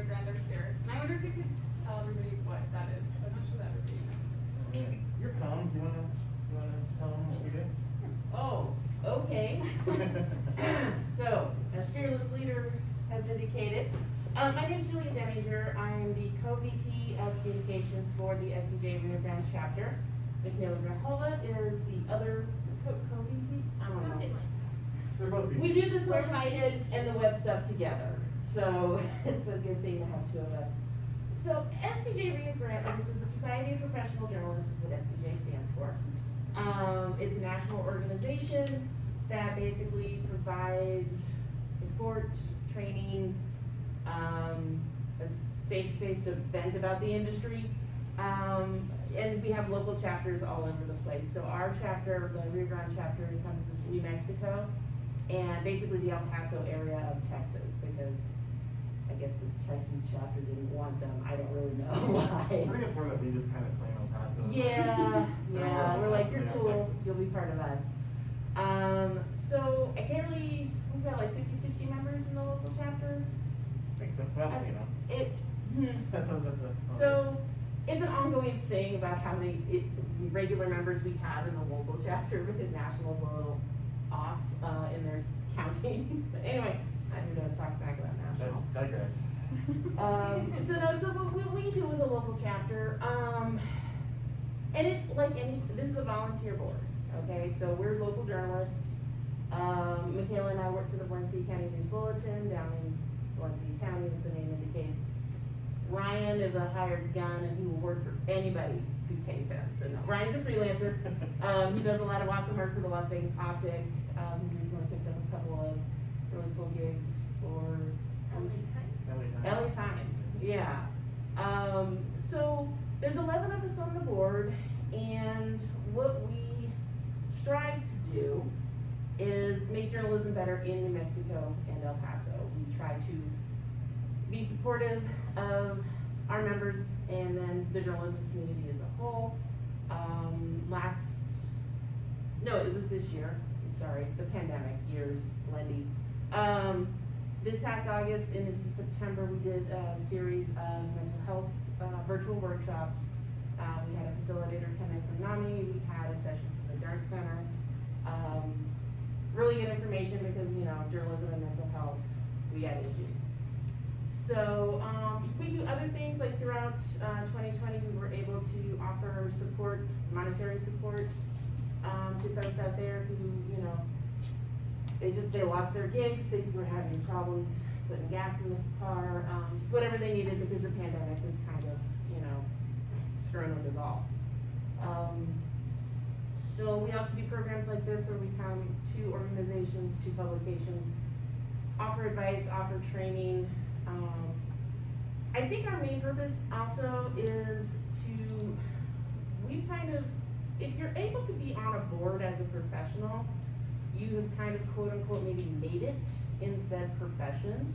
Rio Grande are here. And I wonder if you could tell everybody what that is, because I'm not sure that everybody knows. You're calm. Do you wanna tell them what we do? Oh, okay. So, as fearless leader has indicated, my name is Denninger. I'm the co-VP of communications for the SPJ Rio Grande chapter. Makayla Grijalva is the other co-VP. I don't know. Something like They're both We do the social shit and the web stuff together, so it's a good thing to have two of us. So SPJ Rio Grande, this is the Society of Professional Journalists, is what SPJ stands for. It's a national organization that basically provides support, training, a safe space to vent about the industry. And we have local chapters all over the place. So our chapter, the Rio Grande chapter, encompasses New Mexico and basically the El Paso area of Texas, because I guess the Texas chapter didn't want them. I don't really know why. I think it's more that we just kind of claim El Paso. Yeah, we're like, you're cool, you'll be part of us. So I can't really, we've got like 50, 60 members in the local chapter. I think so. Well, you know. So it's an ongoing thing about how many regular members we have in the local chapter, because national's a little off in their counting. But anyway, I'm here to talk smack about national. Digress. So what we do is a local chapter, and it's like this is a volunteer board, okay? So we're local journalists. Makayla and I work for the Valencia County News Bulletin down in Valencia County, as the name indicates. Ryan is a hired gun, and he will work for anybody who pays him. So no, Ryan's a freelancer. He does a lot of awesome work for the Las Vegas Optic. He's recently picked up a couple of really cool gigs for LA Times, yeah. So there's 11 of us on the board, and what we strive to do is make journalism better in New Mexico and El Paso. We try to be supportive of our members and then the journalism community as a whole. It was this year, I'm sorry, the pandemic years, Lendy. This past August and into September, we did a series of mental health virtual workshops. We had a facilitator come in from NAMI. We had a session from the Dart Center. Really good information, because, you know, journalism and mental health, we had issues. So we do other things, like throughout 2020, we were able to offer support, monetary support, to folks out there who, you know, they lost their gigs, they were having problems putting gas in the car, just whatever they needed, because the pandemic was kind of, you know, screwing with us all. So we also do programs like this where we come to organizations, to publications, offer advice, offer training. I think our main purpose also is if you're able to be on a board as a professional, you have kind of quote unquote maybe made it in said profession.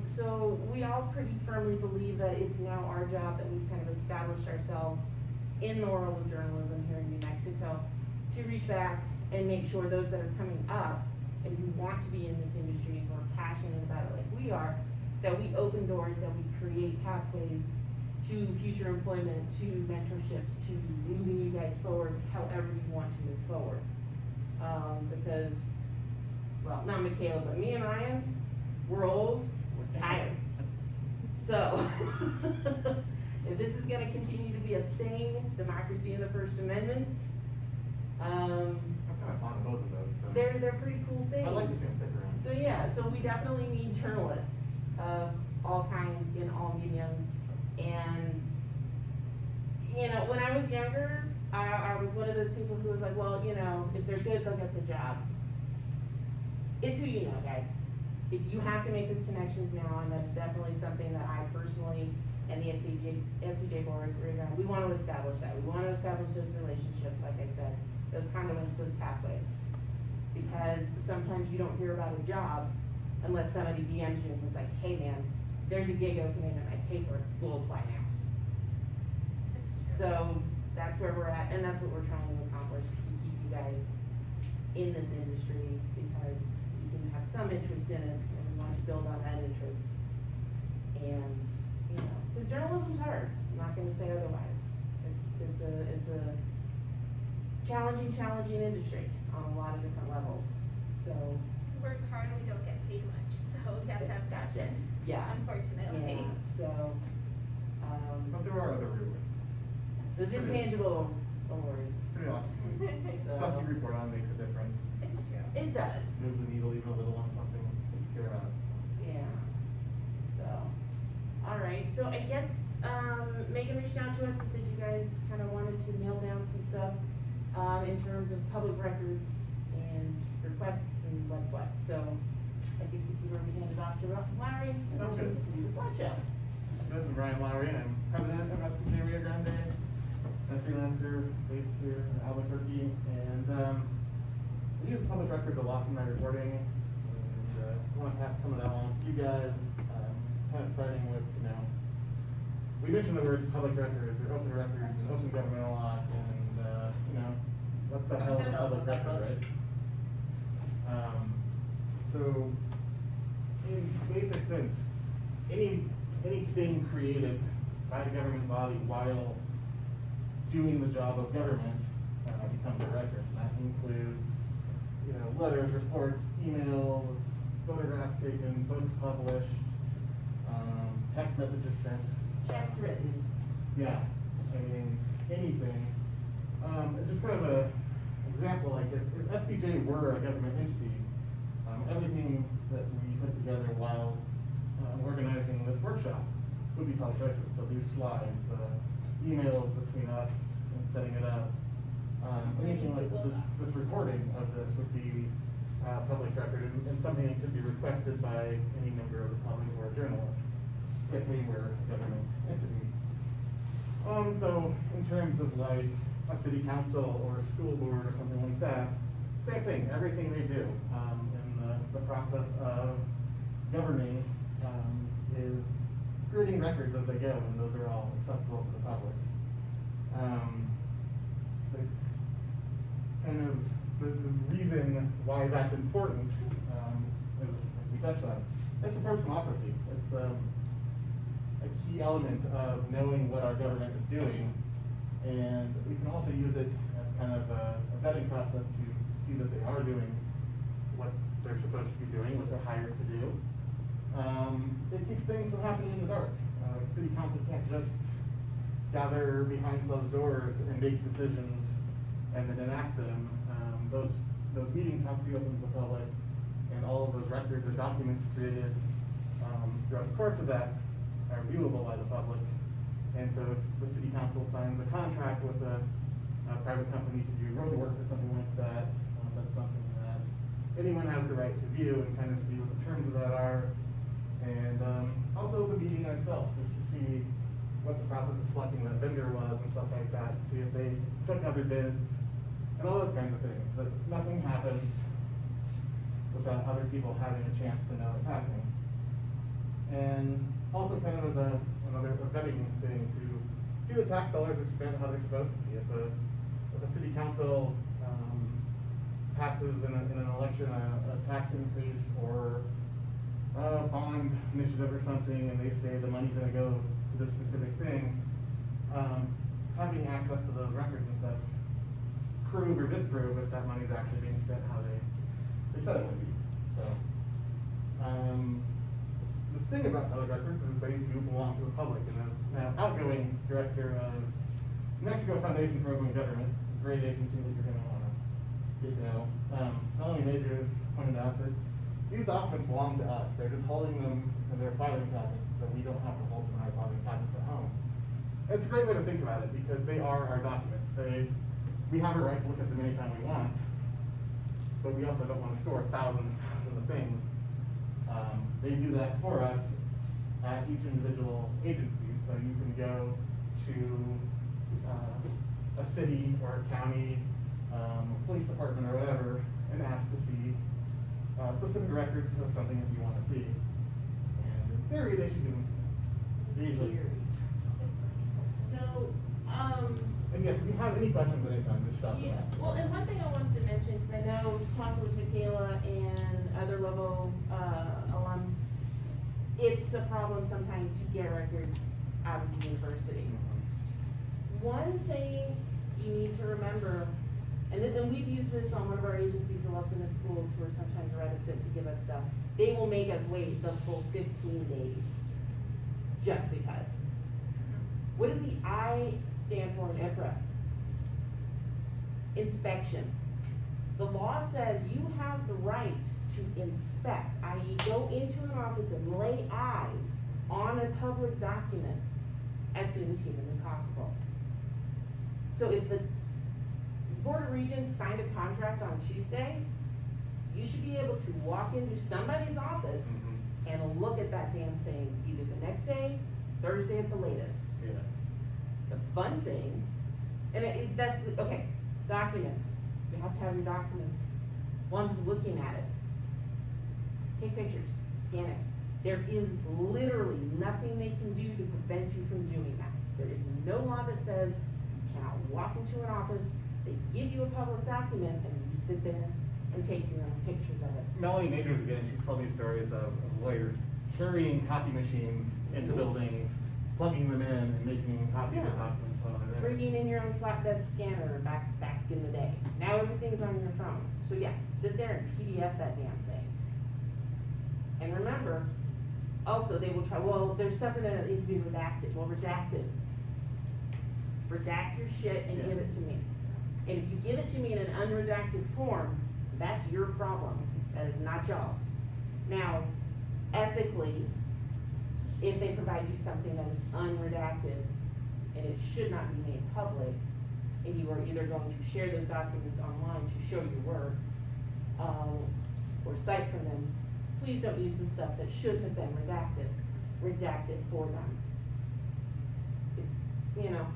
So we all pretty firmly believe that it's now our job, that we've kind of established ourselves in the world of journalism here in New Mexico, to reach back and make sure those that are coming up and who want to be in this industry, who are passionate about it like we are, that we open doors, that we create pathways to future employment, to mentorships, to moving you guys forward however you want to move forward. Because, well, not Makayla, but me and Ryan, we're old, we're tired. So, if this is gonna continue to be a thing, democracy and the First Amendment, I'm kind of fond of both of those. So. they're pretty cool things. I'd like to see them stick around. So yeah, so we definitely need journalists of all kinds in all mediums. And, you know, when I was younger, I was one of those people who was like, well, you know, if they're good, they'll get the job. It's who you know, guys. If you have to make these connections now, and that's definitely something that I personally and the SPJ board, we want to establish that. We want to establish those relationships, like I said, those conduits, those pathways. Because sometimes you don't hear about a job unless somebody DMs you and is like, hey man, there's a gig opening in my paper, we'll apply now. So that's where we're at, and that's what we're trying to accomplish, is to keep you guys in this industry, because you seem to have some interest in it, and we want to build on that interest. And, you know, because journalism's hard, I'm not gonna say otherwise. It's a challenging industry on a lot of different levels, so. Work hard, we don't get paid much, so we have to have passion. Yeah. Unfortunately. Yeah, so, But there are other rewards. there's intangible awards. Pretty awesome. Stuff you report on makes a difference. It's true. It does, Moves the needle even a little on something that you care about. So. yeah, so, alright, so I guess, Megan reached out to us and said you guys kinda wanted to nail down some stuff, in terms of public records and requests and what's what, so I think this is where we hand it off to Lowery, and Okay. do the slideshow. This is Brian Lowery. I'm president of SPJ Rio Grande, a freelancer based here in Albuquerque, and I use public records a lot in my reporting, and I want to pass some of that on to you guys, kind of starting with, you know, we mention the words public records or open records and open government a lot, and, you know, what the hell is a public record, right? So, in basic sense, anything created by a government body while doing the job of government becomes a record. And that includes, you know, letters, reports, emails, photographs taken, books published, text messages sent. Checks written. Yeah, I mean, anything. Just kind of a example, like if SPJ were a government entity, everything that we put together while organizing this workshop would be public record. So these slides, emails between us and setting it up, anything like this recording of this would be public record and something that could be requested by any member of the public or a journalist if we were a government entity. So in terms of like a city council or a school board or something like that, same thing, everything they do in the process of governing is creating records as they go, and those are all accessible to the public. The reason why that's important is, like we touched on, it supports democracy. It's a key element of knowing what our government is doing, and we can also use it as kind of a vetting process to see that they are doing what they're supposed to be doing, what they're hired to do. It keeps things from happening in the dark. City council can't just gather behind closed doors and make decisions and then enact them. Those meetings have to be open to the public, and all of those records and documents created throughout the course of that are viewable by the public. And so if the city council signs a contract with a private company to do road work or something like that, that's something that anyone has the right to view and kind of see what the terms of that are. And also the meeting itself, just to see what the process of selecting that vendor was and stuff like that, see if they took other bids, and all those kinds of things. That nothing happens without other people having a chance to know what's happening. And also kind of as another vetting thing to see the tax dollars are spent how they're supposed to be. If a city council passes in an election a tax increase or a bond initiative or something, and they say the money's going to go to this specific thing, having access to those records and stuff, prove or disprove if that money's actually being spent how they said it would be. So, the thing about public records is they do belong to the public, and as now outgoing director of Mexico Foundation for Open Government, a great agency that you're going to want to get to know, Melanie Majors pointed out that these documents belong to us. They're just holding them in their filing cabinets, so we don't have to hold them in our filing cabinets at home. It's a great way to think about it because they are our documents. We have a right to look at them anytime we want, but we also don't want to store thousands and thousands of things. They do that for us at each individual agency, so you can go to a city or a county, police department or whatever, and ask to see specific records of something that you want to see. And in theory, they should do them. They usually do. So, and yes, if you have any questions at any time, just stop. yeah, well, and one thing I wanted to mention, because I know I was talking with Makayla and other Lobo alums, it's a problem sometimes to get records out of the university. One thing you need to remember, and we've used this on one of our agencies, the Los Angeles schools, who are sometimes reticent to give us stuff. They will make us wait the full 15 days, just because. What does the I stand for in IPRA? Inspection. The law says you have the right to inspect, i.e. go into an office and lay eyes on a public document as soon as humanly possible. So if the Board of Regents signed a contract on Tuesday, you should be able to walk into somebody's office and look at that damn thing either the next day, Thursday at the latest. Yeah. The fun thing, and okay, documents. You have to have your documents. Well, I'm just looking at it. Take pictures, scan it. There is literally nothing they can do to prevent you from doing that. There is no law that says you cannot walk into an office, they give you a public document, and you sit there and take your own pictures of it. Melanie Majors, again, she's told me stories of lawyers carrying copy machines into buildings, plugging them in and making copies of documents while they're there. Bringing in your own flatbed scanner back in the day. Now everything's on your phone. So yeah, sit there and PDF that damn thing. And remember, also they will try, well, there's stuff in there that needs to be redacted. Well, redacted. Redact your shit and give it to me. And if you give it to me in an unredacted form, that's your problem. That is not y'all's. Now, ethically, if they provide you something that is unredacted and it should not be made public, and you are either going to share those documents online to show your work, or cite from them, please don't use the stuff that should have been redacted for them. It's, you know.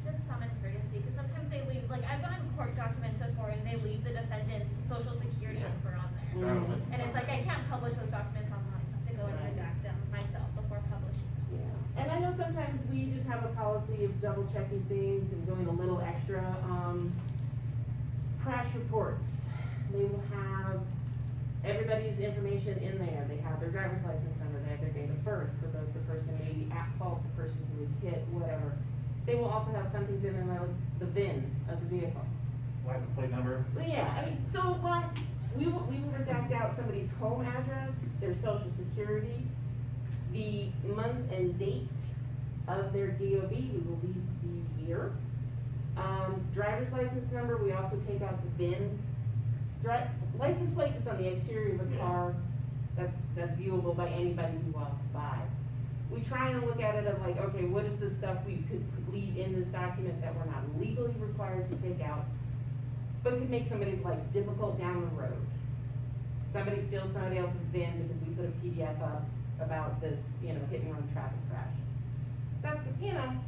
Just common courtesy, because sometimes they leave, like, I've gotten court documents before and they leave the defendant's social security number on there. Mhm. And it's like, I can't publish those documents online, I have to go and redact them myself before publishing. Yeah, and I know sometimes we just have a policy of double checking things and going a little extra. Crash reports, they will have everybody's information in there. They have their driver's license number, they have their date of birth for both the person maybe at fault, the person who was hit, whatever. They will also have some things in there like the VIN of the vehicle. License plate number. Well, yeah, I mean, so, well, we will redact out somebody's home address, their social security, the month and date of their DOB, we will leave the year. Driver's license number, we also take out the VIN. License plate that's on the exterior of the car, that's viewable by anybody who walks by. We try and look at it of like, okay, what is the stuff we could leave in this document that we're not legally required to take out, but could make somebody's life difficult down the road. Somebody steals somebody else's VIN because we put a PDF up about this, hit and run traffic crash. That's,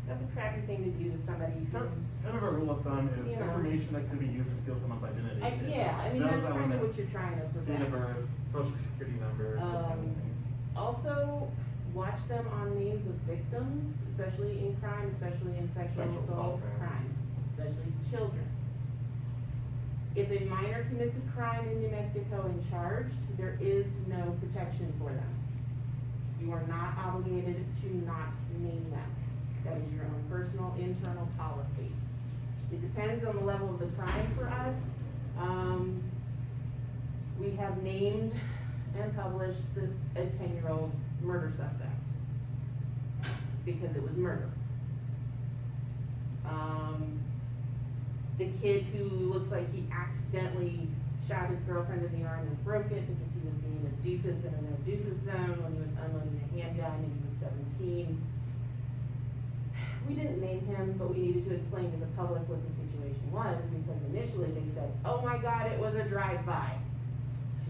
that's a crappy thing to do to somebody who. Kind of a rule of thumb is information that could be used to steal someone's identity. That's kind of what you're trying to prevent. Date of birth, social security number, those kind of things. Also, watch them on names of victims, especially in crime, especially in sexual assault crimes, especially children. If a minor commits a crime in New Mexico and charged, there is no protection for them. You are not obligated to not name them. That is your own personal internal policy. It depends on the level of the crime for us. We have named and published a 10-year-old murder suspect because it was murder. The kid who looks like he accidentally shot his girlfriend in the arm and broke it because he was being a doofus in a no doofus zone when he was unloading a handgun and he was 17. We didn't name him, but we needed to explain to the public what the situation was because initially they said, oh my God, it was a drive-by.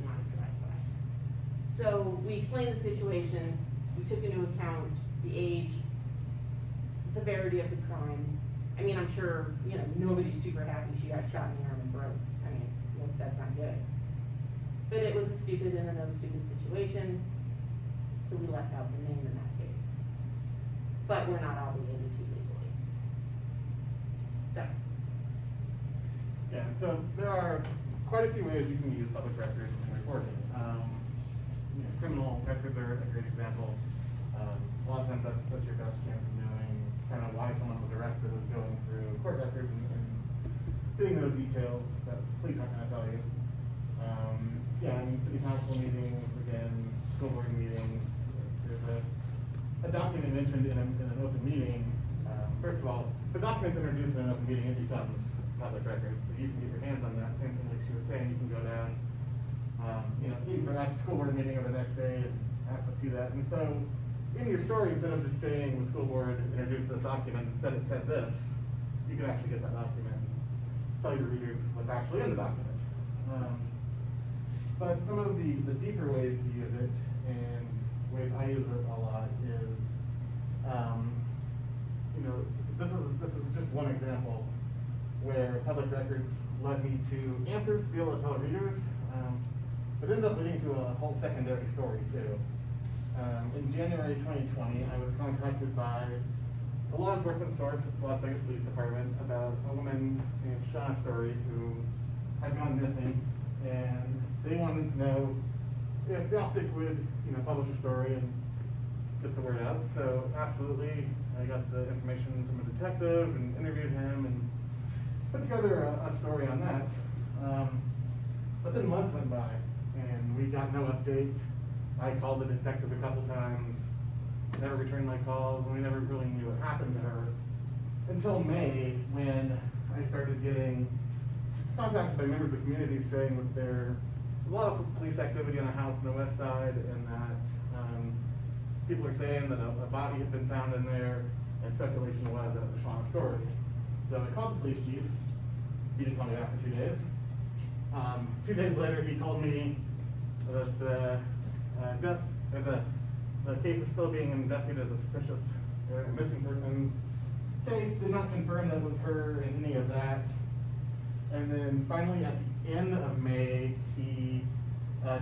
Not a drive-by. So we explained the situation, we took into account the age, the severity of the crime. I mean, I'm sure, nobody's super happy she got shot in the arm and broke. I mean, that's not good. But it was a stupid and a no stupid situation, so we left out the name in that case. But we're not obligated to legally. So. Yeah, so there are quite a few ways you can use public records in reporting. criminal records are a great example. A lot of times that's your best chance of knowing kind of why someone was arrested, is going through court records and getting those details that police aren't going to tell you. Yeah, I mean, city council meetings, again, school board meetings. There's a document mentioned in an open meeting. First of all, the document's introduced in an open meeting, it becomes public record, so you can get your hands on that. Same thing like she was saying, you can go down, even for that school board meeting or the next day and ask to see that. And so, in your story, instead of just saying the school board introduced this document and said it said this, you can actually get that document and tell your readers what's actually in the document. But some of the deeper ways to use it, and ways I use it a lot, is, this is just one example where public records led me to answers to be able to tell readers, but ended up leading to a whole secondary story too. In January 2020, I was contacted by a law enforcement source at the Las Vegas Police Department about a woman named Shauna Story who had gone missing, and they wanted to know if the Optic would, publish a story and get the word out. So absolutely, I got the information from a detective and interviewed him and put together a story on that. But then months went by and we got no update. I called the detective a couple times, never returned my calls, and we never really knew what happened to her until May, when I started getting contacted by members of the community saying that there was a lot of police activity on a house on the west side, and that people are saying that a body had been found in there, and speculation was that it was Shauna's story. So I called the police chief. He didn't call me back for 2 days. 2 days later, he told me that the case was still being investigated as a suspicious missing persons case. Did not confirm that it was her and any of that. And then finally, at the end of May, he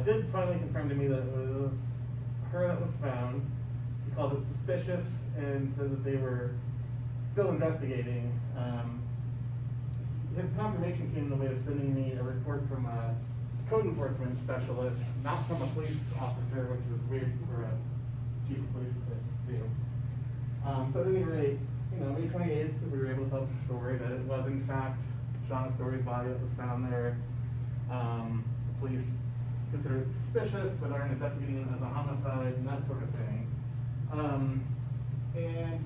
did finally confirm to me that it was her that was found. He called it suspicious and said that they were still investigating. His confirmation came in the way of sending me a report from a code enforcement specialist, not from a police officer, which was weird for a chief of police to do. So at any rate, May 28th, we were able to publish a story that it was in fact Shauna Story's body that was found there. The police consider it suspicious, but aren't investigating it as a homicide and that sort of thing. And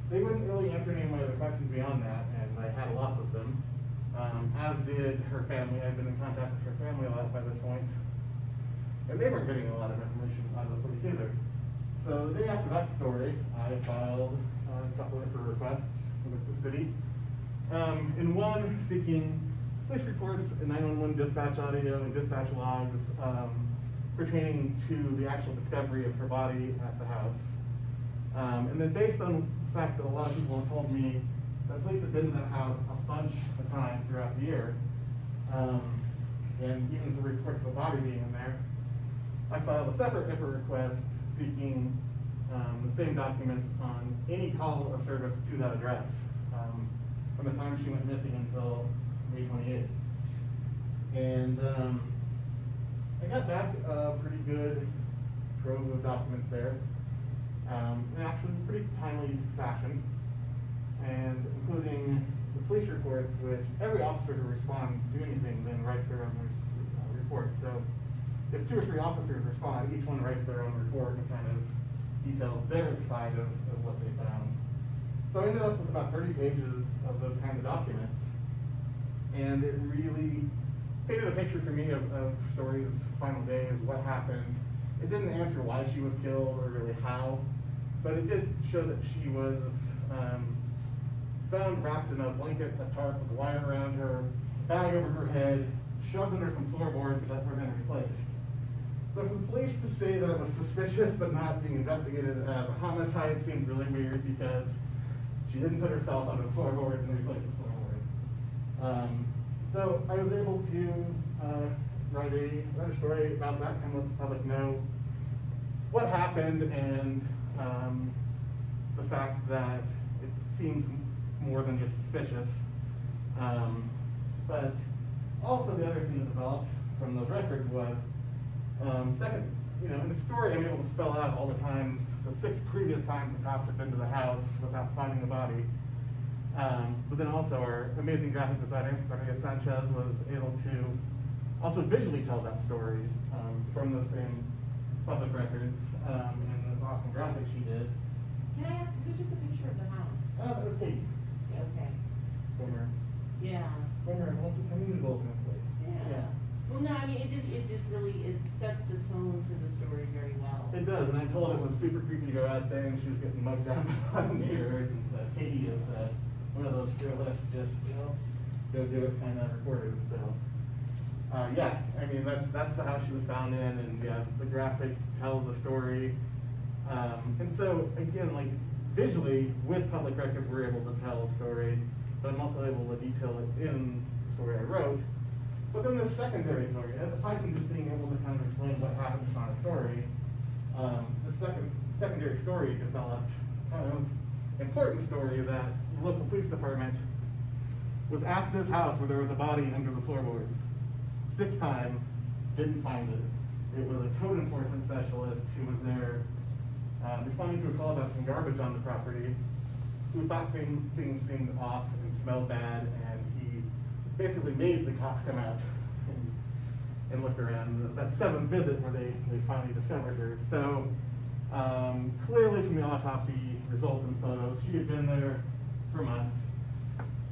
they wouldn't really answer any of my other questions beyond that, and I had lots of them. As did her family. I'd been in contact with her family a lot by this point, and they weren't getting a lot of information out of the police either. So the day after that story, I filed a couple of requests with the city. In one, seeking police reports and 911 dispatch audio and dispatch logs pertaining to the actual discovery of her body at the house. And then based on the fact that a lot of people have told me that police have been to that house a bunch of times throughout the year, and even the reports of the body being in there, I filed a separate IPRA request seeking the same documents on any call of service to that address from the time she went missing until May 28th. And I got back a pretty good trove of documents there, in actually pretty timely fashion, and including the police reports, which every officer who responds to anything then writes their own report. So if 2 or 3 officers respond, each one writes their own report and kind of details their side of what they found. So I ended up with about 30 pages of those kinds of documents, and it really painted a picture for me of Story's final days, what happened. It didn't answer why she was killed or really how, but it did show that she was found wrapped in a blanket, a tarp with wire around her, bag over her head, shoved under some floorboards that were then replaced. So for the police to say that it was suspicious but not being investigated as a homicide seemed really weird, because she didn't put herself under the floorboards and replace the floorboards. So I was able to write a story about that, and let the public know what happened, and the fact that it seems more than just suspicious. But also the other thing that developed from those records was, second you know, in the story, I'm able to spell out all the times, the 6 previous times the cops have been to the house without finding the body. But then also our amazing graphic designer, Maria Sanchez, was able to also visually tell that story from those same public records and this awesome graphic she did. Can I ask, who took the picture of the house? That was Katie. Okay. Former Yeah. news bulletin employee. Yeah. Well, no, I mean, it just really, it sets the tone for the story very well. It does, and I told her it was super creepy to go out there, and she was getting mugged down by neighbors, and so Katie is one of those fearless, just, you know, go do it kind of reporters, so. Yeah, I mean, that's the house she was found in, and yeah, the graphic tells the story. And so, again, like, visually, with public records, we're able to tell a story, but I'm also able to detail it in the story I wrote. But then the secondary story, aside from just being able to kind of explain what happens on a story, the secondary story developed kind of important story that the local police department was at this house where there was a body under the floorboards 6 times, didn't find it. It was a code enforcement specialist who was there responding to a call about some garbage on the property, who thought things seemed off and smelled bad, and he basically made the cops come out and look around. It was that 7th visit where they finally discovered her. So clearly from the autopsy results and photos, she had been there for months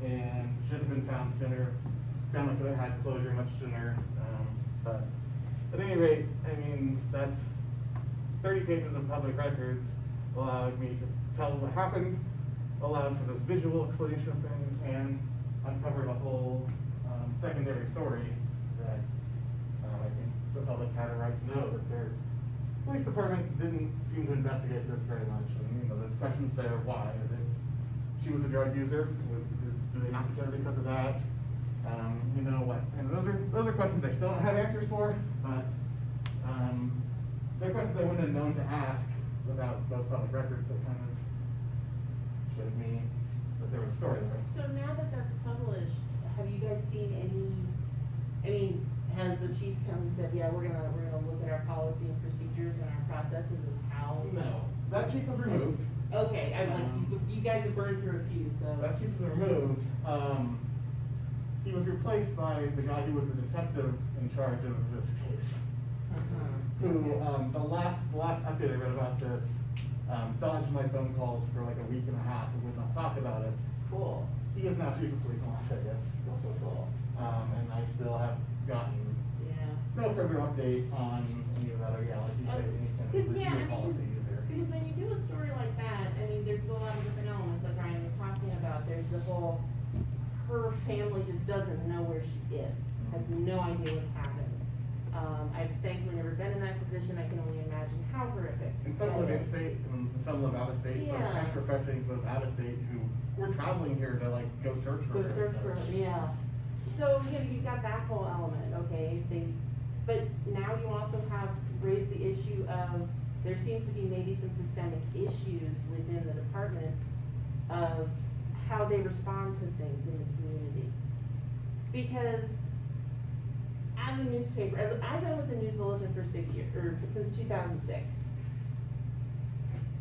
and should have been found sooner. Family could have had closure much sooner. But at any rate, I mean, that's 30 pages of public records allowed me to tell what happened, allowed for this visual explanation of things, and uncovered a whole secondary story that I think the public had a right to know that their police department didn't seem to investigate this very much. And you know, there's questions there. Why? Is it she was a drug user? Do they not get her because of that? You know what? And those are questions I still don't have answers for, but they're questions I wouldn't have known to ask without those public records that kind of showed me that there was a story there. So now that that's published, have you guys seen any, I mean, has the chief come and said, yeah, we're gonna look at our policy and procedures and our processes and how? No, that chief was removed. Okay, I'm like, you guys have burned through a few, so. That chief was removed. He was replaced by the guy who was the detective in charge of this case. Who, the last update I read about this, dodged my phone calls for like a week and a half and would not talk about it. Cool. He is now chief of police in Las Vegas. Cool. And I still have gotten no further update on any of that, or yeah, like you say, any kind of review policy user. Because when you do a story like that, I mean, there's a lot of different elements that Brian was talking about. There's the whole, her family just doesn't know where she is, has no idea what happened. I've thankfully never been in that position. I can only imagine how horrific. And some live in state, and some live out of state, so it's kind of refreshing for those out of state who were traveling here to like go search for her. Yeah. So, you know, you've got that whole element, okay? But now you also have raised the issue of, there seems to be maybe some systemic issues within the department of how they respond to things in the community. Because as a newspaper, I've been with the News Bulletin for 6 years, or since 2006.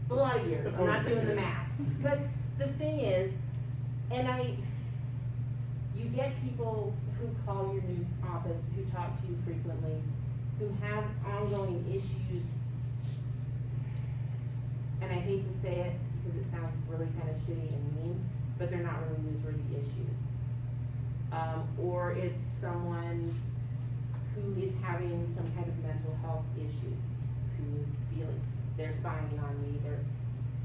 It's a lot of years, I'm not doing the math. But the thing is, you get people who call your news office, who talk to you frequently, who have ongoing issues, and I hate to say it because it sounds really kind of shitty and mean, but they're not really newsworthy issues. Or it's someone who is having some kind of mental health issues, who is feeling, they're spying on me.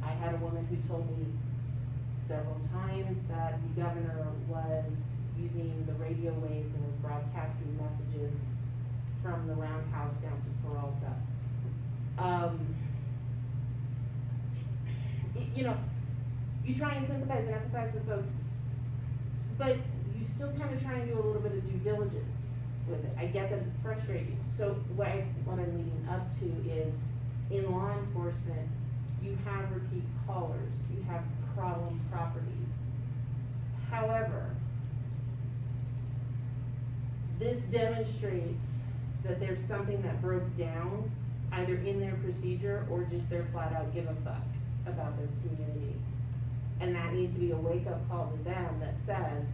I had a woman who told me several times that the governor was using the radio waves and was broadcasting messages from the Roundhouse down to Peralta. You know, you try and sympathize and empathize with folks, but you still kind of try and do a little bit of due diligence with it. I get that it's frustrating. So what I'm leading up to is, in law enforcement, you have repeat callers, you have problem properties. However, this demonstrates that there's something that broke down either in their procedure or just their flat out give a fuck about their community. And that needs to be a wake-up call to them that says,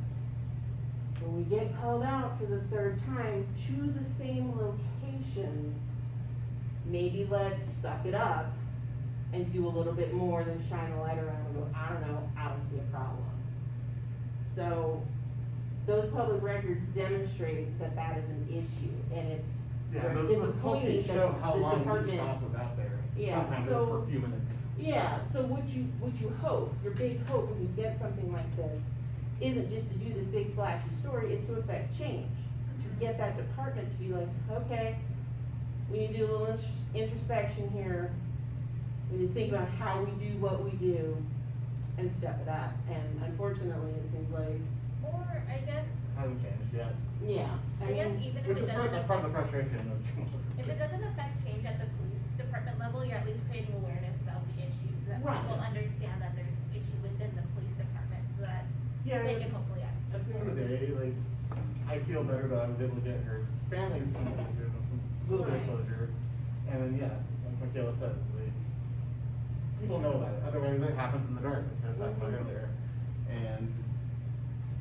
when we get called out for the third time to the same location, maybe let's suck it up and do a little bit more than shine a light around and go, I don't know, I don't see a problem. So those public records demonstrate that that is an issue, and it's very disappointing that show how the long department. each stop was out there. Yeah, Sometimes so- it was for a few minutes. Yeah, so what you hope, your big hope when you get something like this, isn't just to do this big splashy story, it's to affect change. To get that department to be like, okay, we need to do a little introspection here. We need to think about how we do what we do and step it up. And unfortunately, it seems like, Or, I guess, Hasn't changed yet. yeah. I guess even if Which it is doesn't part of the affect, frustration of. if it doesn't affect change at the police department level, you're at least creating awareness about the issues, so that Right. people understand that there's this issue within the police department, so that Yeah, they can hopefully act. at the end of the day, like, I feel better that I was able to get her family some answers and some little bit of Right. closure. And then, yeah, like Makayla says, like, people know about it, otherwise it happens in the dark, like I was talking about earlier. And,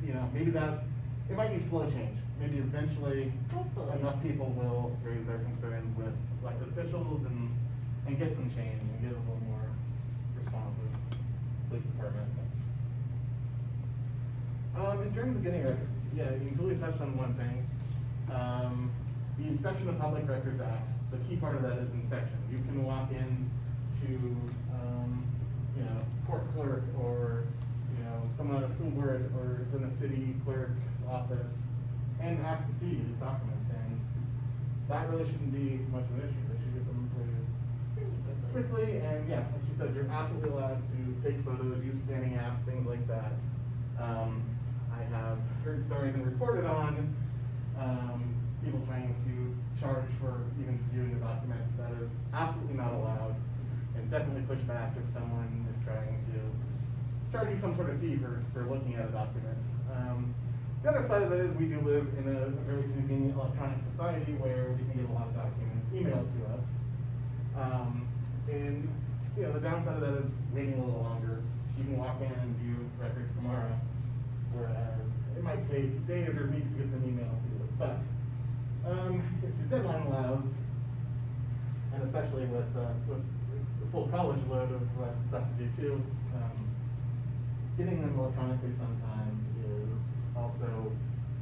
you know, maybe it might be slow change. Maybe eventually Hopefully. enough people will raise their concerns with elected officials and get some change and get a little more responsive police department. In terms of getting records, yeah, you Julie touched on one thing. The Inspection of Public Records Act, the key part of that is inspection. You can walk in to, you know, court clerk or, you know, someone at a school board or in a city clerk's office and ask to see these documents, and that really shouldn't be much of an issue. They should get them quickly, and yeah, like she said, you're absolutely allowed to take photos, use scanning apps, things like that. I have heard stories and reported on people trying to charge for even viewing the documents. That is absolutely not allowed, and definitely push back if someone is trying to charge you some sort of fee for looking at a document. The other side of it is we do live in a very convenient electronic society where we can get a lot of documents emailed to us. And you know, the downside of that is waiting a little longer. You can walk in and view records tomorrow, whereas it might take days or weeks to get them emailed to you. But if your deadline allows, and especially with the full college load of stuff to do too, getting them electronically sometimes is also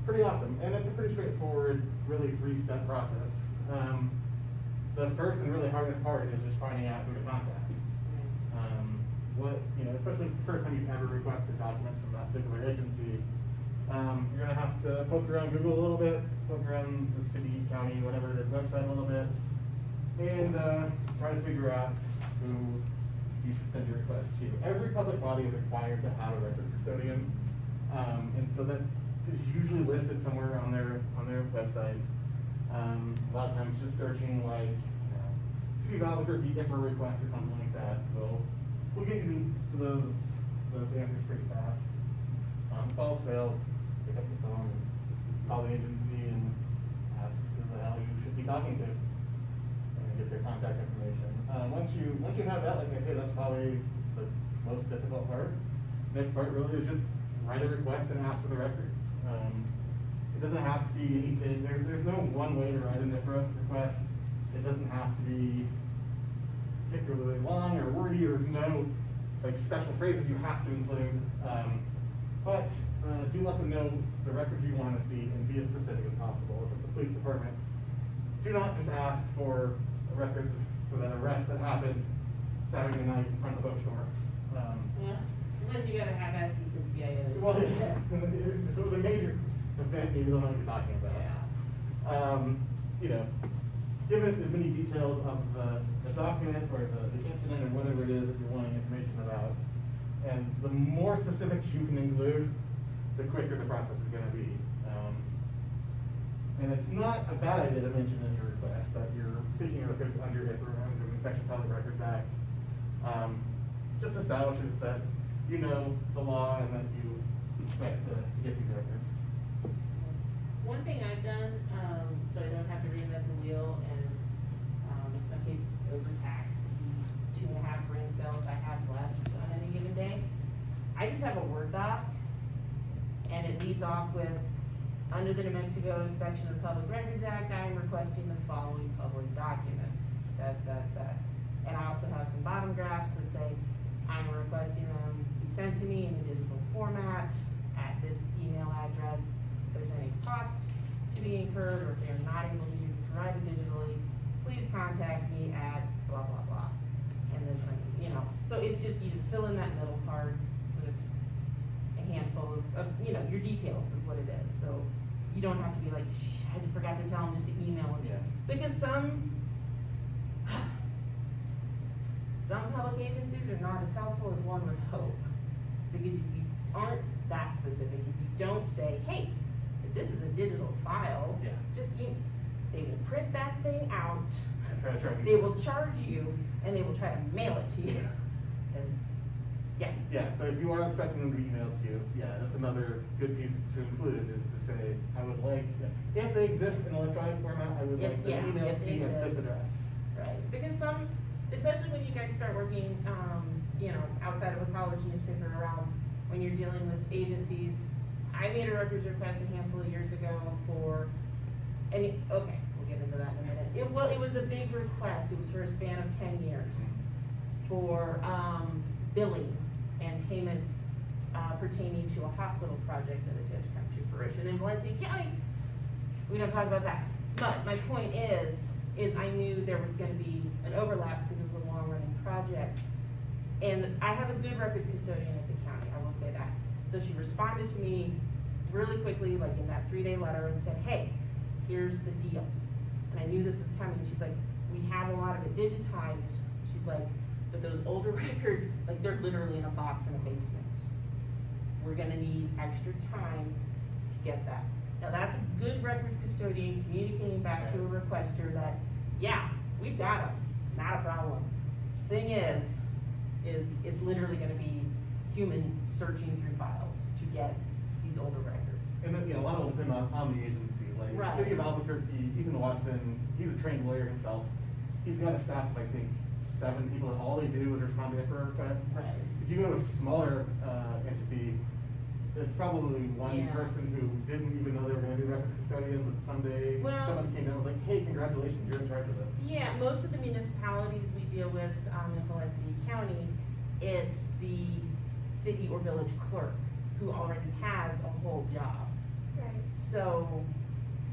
pretty awesome. And it's a pretty straightforward, really 3-step process. The first and really hardest part is just finding out who to contact. You know, especially if it's the first time you've ever requested documents from that particular agency, you're gonna have to poke around Google a little bit, poke around the city, county, whatever it is, website a little bit, and try to figure out who you should send your request to. Every public body is required to have a records custodian, and so that is usually listed somewhere on their website. A lot of times just searching like, you know, City of Albuquerque IPRA request or something like that will get you to those answers pretty fast. If all else fails, pick up the phone and call the agency and ask who the hell you should be talking to and get their contact information. Once you have that, like I say, that's probably the most difficult part. Next part really is just write a request and ask for the records. It doesn't have to be anything. There's no one way to write an IPRA request. It doesn't have to be particularly long or wordy. There's no like special phrases you have to include. But do let them know the records you want to see and be as specific as possible. If it's the police department, do not just ask for a record for that arrest that happened Saturday night in front of the bookstore. Yeah, unless you gotta have as decent PIOs. Well, yeah, if it was a major event, maybe they'll know what you're talking about. Yeah. You know, give it as many details of the document or the incident or whatever it is that you're wanting information about. And the more specifics you can include, the quicker the process is going to be. And it's not a bad idea to mention in your request that you're seeking records under IPRA, under the Inspection Public Records Act. Just establishes that you know the law and that you expect to get these records. One thing I've done, so I don't have to reinvent the wheel, and it's case overtax the 2.5 brain cells I have left on any given day. I just have a Word doc, and it leads off with, under the New Mexico Inspection of the Public Records Act, I am requesting the following public documents, that. And I also have some bottom graphs that say, I'm requesting them be sent to me in a digital format at this email address. If there's any cost to be incurred, or if they're not able to provide it digitally, please contact me at blah, blah, blah. And there's like, you know, so it's just, you just fill in that middle part with a handful of, you know, your details of what it is. So you don't have to be like, I forgot to tell them just to email them. Yeah. Because some public agencies are not as helpful as one would hope. Because if you aren't that specific, if you don't say, hey, if this is a digital file, Yeah. just they will print that thing out, Try to- they will charge you, and they will try to mail it to you. Yeah. Yeah, so if you are expecting them to be emailed to you, yeah, that's another good piece to include, is to say, I would like, if they exist in electronic format, I would like Yeah, them emailed if to they me at this exist. address. Right, because some, especially when you guys start working, you know, outside of a college newspaper around, when you're dealing with agencies. I made a records request a handful of years ago for, okay, we'll get into that in a minute. It was a big request, it was for a span of 10 years, for, billing and payments, pertaining to a hospital project that has yet to come to fruition in Valencia County. We don't talk about that, but my point is I knew there was gonna be an overlap because it was a long-running project. And I have a good records custodian at the county, I will say that. So she responded to me really quickly, like in that 3-day letter, and said, hey, here's the deal. And I knew this was coming. She's like, we have a lot of it digitized. She's like, but those older records, like they're literally in a box in a basement. We're gonna need extra time to get that. Now that's a good records custodian communicating back to a requester that, yeah, we've got them, not a problem. Thing is it's literally gonna be human searching through files to get these older records. And then, you know, a lot will depend on the agency, like, Right. City of Albuquerque, Ethan Watson, he's a trained lawyer himself. He's got a staff of, I think, 7 people, and all they do is respond to IPRA requests. Right. If you go to a smaller, entity, it's probably one Yeah. person who didn't even know they were gonna be records custodian, but someday, Well- someone came down and was like, hey, congratulations, you're in charge of this. Yeah, most of the municipalities we deal with, in Valencia County, it's the city or village clerk who already has a whole job. Right. So,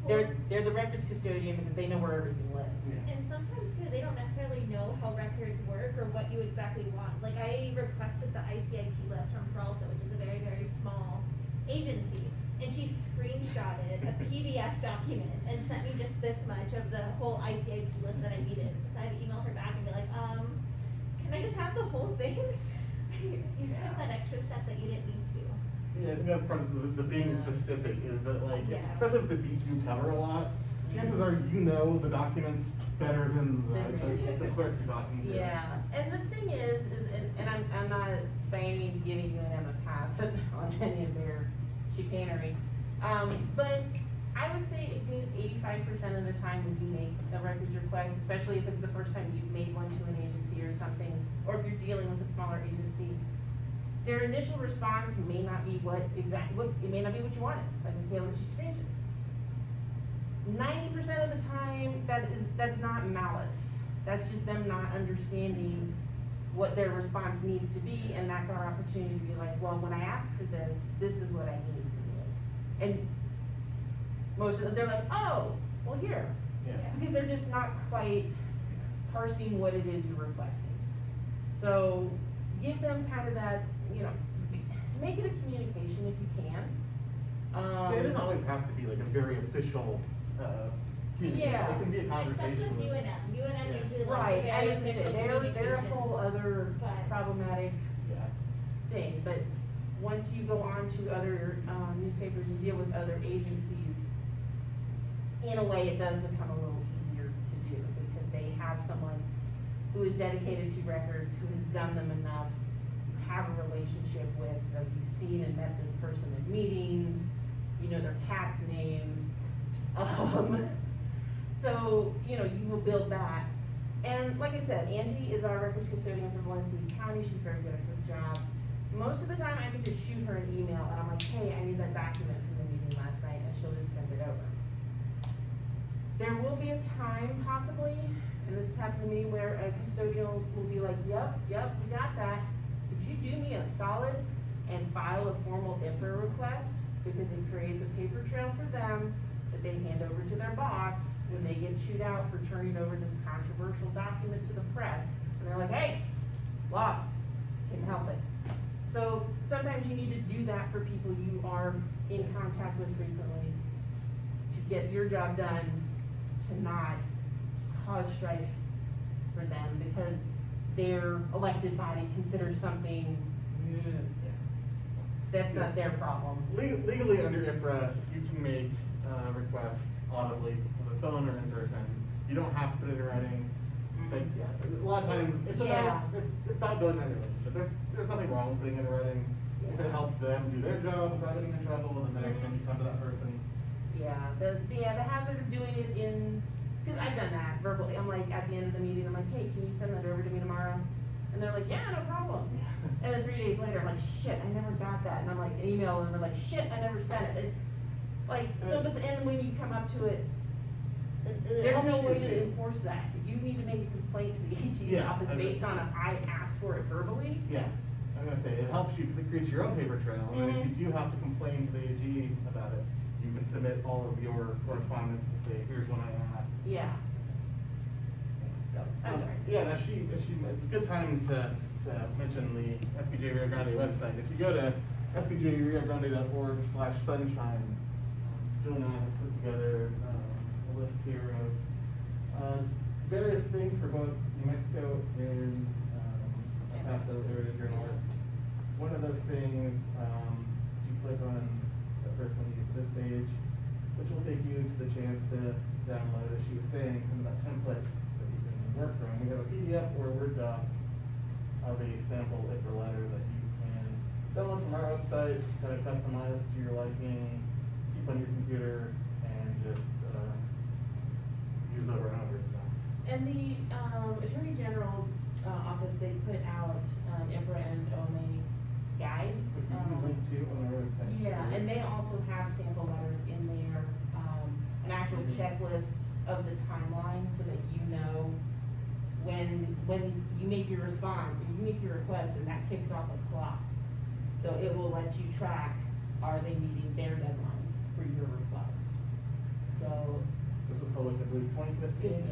they're the records custodian because they know where everything lives. Yeah. And sometimes too, they don't necessarily know how records work or what you exactly want. Like I requested the ICIP list from Peralta, which is a very, very small agency. And she screenshotted a PDF document and sent me just this much of the whole ICIP list that I needed. So I had to email her back and be like, can I just have the whole thing? You took that extra step that you didn't need to. Yeah, I think that's part of the being specific, is that like, Yeah. especially if the beat you cover a lot, chances are you know the documents better than the clerk you're talking to. Yeah, and the thing is and I'm not by any means giving UNM a pass on any of their chicanery, but I would say a good 85% of the time when you make a records request, especially if it's the first time you've made one to an agency or something, or if you're dealing with a smaller agency, their initial response may not be it may not be what you wanted, like Makayla, she screenshot. 90% of the time, that's not malice. That's just them not understanding what their response needs to be, and that's our opportunity to be like, well, when I ask for this, this is what I need from you. And most of them, they're like, oh, well here. Yeah. Because they're just not quite parsing what it is you're requesting. So give them kind of that, you know, make it a communication if you can. Yeah, it doesn't always have to be like a very official, communication. Yeah. It can be a Except conversation. with UNM. UNM Yeah. usually likes Right, very and as I official said, they're a whole communications. other But- problematic Yeah. thing, but once you go on to other, newspapers and deal with other agencies, in a way, it does become a little easier to do, because they have someone who is dedicated to records, who has done them enough, you have a relationship with, like you've seen and met this person at meetings, you know their cats' names, so, you know, you will build that, And like I said, Angie is our records custodian for Valencia County. She's very good at her job. Most of the time, I can just shoot her an email, and I'm like, hey, I need that document from the meeting last night, and she'll just send it over. There will be a time, possibly, and this has happened to me, where a custodial will be like, yep, we got that. Could you do me a solid and file a formal IPRA request? Because it creates a paper trail for them that they hand over to their boss when they get chewed out for turning over this controversial document to the press. And they're like, hey, law, can't help it. So sometimes you need to do that for people you are in contact with frequently to get your job done, to not cause strife for them because their elected body considers something, that's not their problem. Legally under IPRA, you can make requests audibly over the phone or in person. You don't have to put it in writing. But yes, a lot of times it's about building that relationship. There's nothing wrong with putting it in writing. If it helps them do their job without getting in trouble, then the next time you come to that person. Yeah, the hazard of doing it in, because I've done that verbally. I'm like, at the end of the meeting, I'm like, hey, can you send that over to me tomorrow? And they're like, yeah, no problem. And then 3 days later, I'm like, shit, I never got that. And I'm like, email them, and they're like, shit, I never sent it. Like, so, but then when you come up to it, there's no way to enforce that. If you need to make a complaint to the AG's office based on I asked for it verbally. Yeah, I'm gonna say, it helps you because it creates your own paper trail. And then if you do have to complain to the AG about it, you can submit all of your correspondence to say, here's what I asked. Yeah. So, I'm sorry. Yeah, it's a good time to mention the SPJ Rio Grande website. If you go to spjriogrande.org/sunshine, Jill and I have put together a list here of various things for both New Mexico and El Paso area journalists. One of those things, if you click on the first one, you get to this page, which will take you to the chance to download, as she was saying, from that template that you can work from. We have a PDF or a Word doc of a sample IPRA letter that you can download from our website, kind of customize to your liking, keep on your computer, and just use over and over. So. And the Attorney General's office, they put out an IPRA and OMA guide. Which you can link to on our website. Yeah, and they also have sample letters in there, an actual checklist of the timeline so that you know when you make your response, you make your request, and that kicks off a clock. So it will let you track, are they meeting their deadlines for your request? So. This was published, I believe, 2015. It's a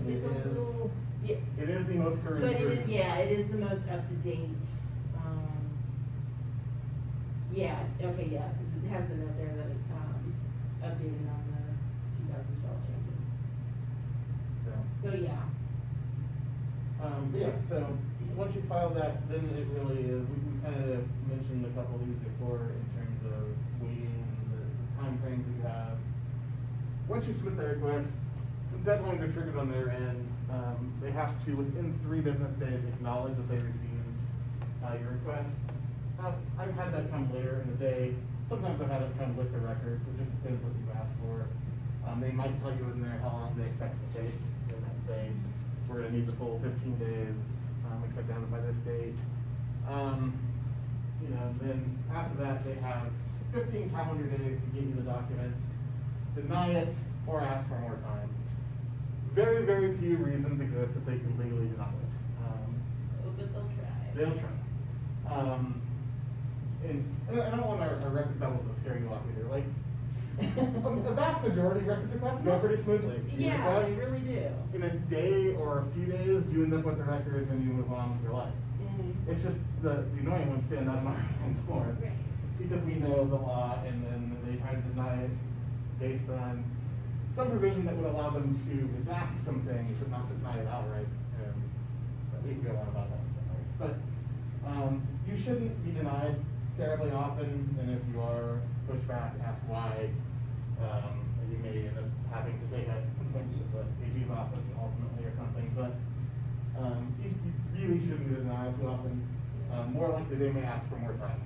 little, yeah. It is the most current But version. it is the most up to date. Yeah, okay, yeah, because it has the note there that it updated on the 2012 changes. So yeah. But yeah, so once you file that, then it really is, we kind of mentioned a couple of these before in terms of waiting, the time frames that you have. Once you submit the request, some deadlines are triggered on their end. They have to, within 3 business days, acknowledge that they received your request. I've had that come later in the day. Sometimes I've had it come with the records. It just depends what you asked for. They might tell you in there how long they expect to take. They might say, we're gonna need the full 15 days. Expect down by this date. Then after that, they have 15 calendar days to get you the documents, deny it, or ask for more time. Very, very few reasons exist that they can legally deny it. But they'll try. They'll try. And I don't want our record double to scare you off either. Like, a vast majority of records requests go pretty smoothly. Yeah, they really do. In a day or a few days, you end up with the records and you move on with your life. It's just the annoying ones stand out in our hands more. Because we know the law, and then they try to deny it based on some provision that would allow them to redact some things, but not deny it outright. We can go on about that. But you shouldn't be denied terribly often, and if you are pushed back, ask why. And you may end up having to take a complaint to the AG's office ultimately or something. But you really shouldn't be denied too often. More likely they may ask for more time.